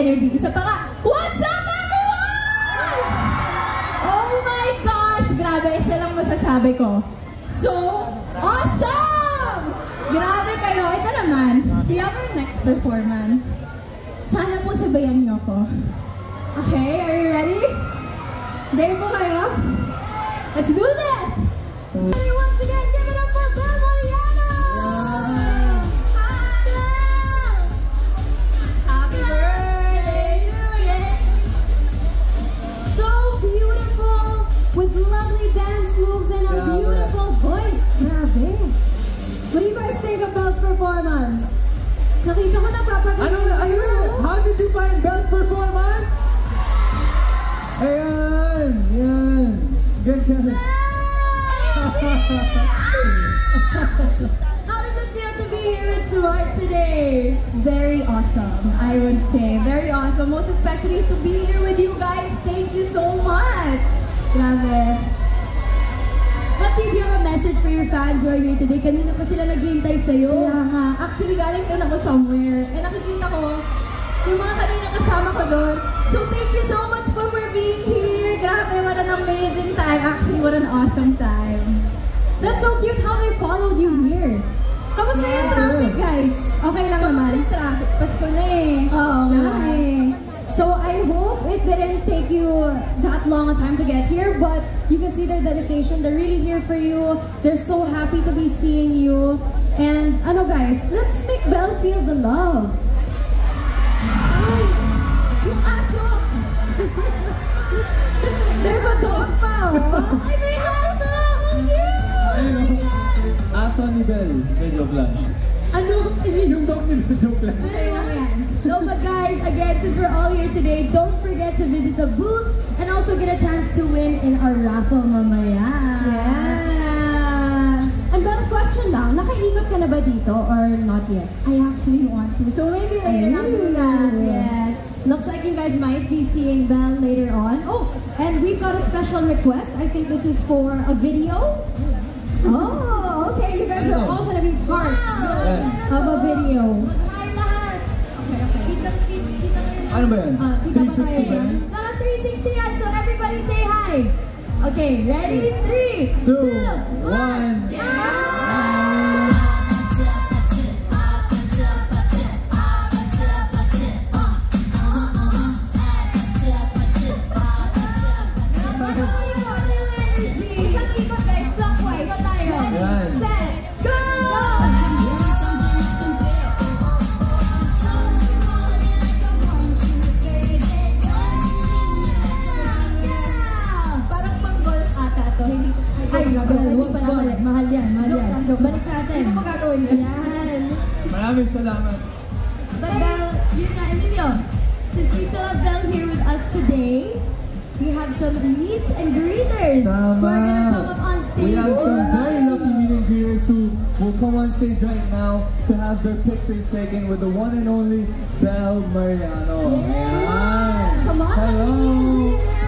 energy. Isa pa nga, what's up everyone? Oh my gosh! Grabe, isa lang masasabi ko. So awesome! Grabe kayo. Ito naman, we have our next performance. Sana po sabayan niyo ako. Okay, are you ready? Game po kayo? Let's do this! Once again, give it up for Bel Mariano! Hi, Bel! Happy birthday to you! So beautiful, with lovely dance moves and a beautiful voice. Grabe! What do you guys think of Bel's performance? Nakita ko na papagaling. How did you find Bel's performance? Ayan! Yan! Ganda! How does it feel to be here with Smart today? Very awesome, I would say. Very awesome. Most especially to be here with you guys. Thank you so much. Grabe. But did you have a message for your fans who are here today? Kanina pa sila naghihintay sa'yo. Kaya nga. Actually, galing din ako somewhere. And nakikita ko, yung mga kanina kasama ko doon. So thank you so much for being here. Grabe, what an amazing time. Actually, what an awesome time. That's so cute how they followed you here. Kamusta yung traffic, guys? Okay lang naman? Kamusta yung traffic? Pasko na eh. Oo nga eh. So I hope it didn't take you that long a time to get here, but you can see their dedication. They're really here for you. They're so happy to be seeing you. And ano guys, let's make Bel feel the love. Ay! Yung aso! There's a dog pa, oh. Ay, may aso! Oh, cute! Oh my God! Aso ni Bel. Joke lang. Ano? Yung dog ni Bel, joke lang. No, but guys, again, since we're all here today, don't forget to visit the booths and also get a chance to win in our raffle mamaya. Yeah! And Bel, question lang, nakaikot ka na ba dito or not yet? I actually want to. So maybe later I'll do that. Yes. Looks like you guys might be seeing Bel later on. Oh, and we've got a special request. I think this is for a video. Oh, okay. You guys are all gonna be part of a video. Ano ba yan? Kita ba tayo 360 yan? Naka 360 yan, so everybody say hi. Okay, ready? 3, 2, 1. Isang ikot guys, clockwise. Ikot tayo. Yan. Set, Go! Parang pang-golf ata to. Ay, hindi pa naman. Mahal yan, mahal yan. Balik natin. Hindi mo gagawin yan. Maraming salamat. But Bel, yun nga, Emilio, since we still have Bel here with us today, we have some meet and greeters who are gonna come up on stage. We have some very lucky meet and greeters who will come on stage right now to have their pictures taken with the one and only Bel Mariano. Yeah. Come on, Hello. lucky meet and greeters.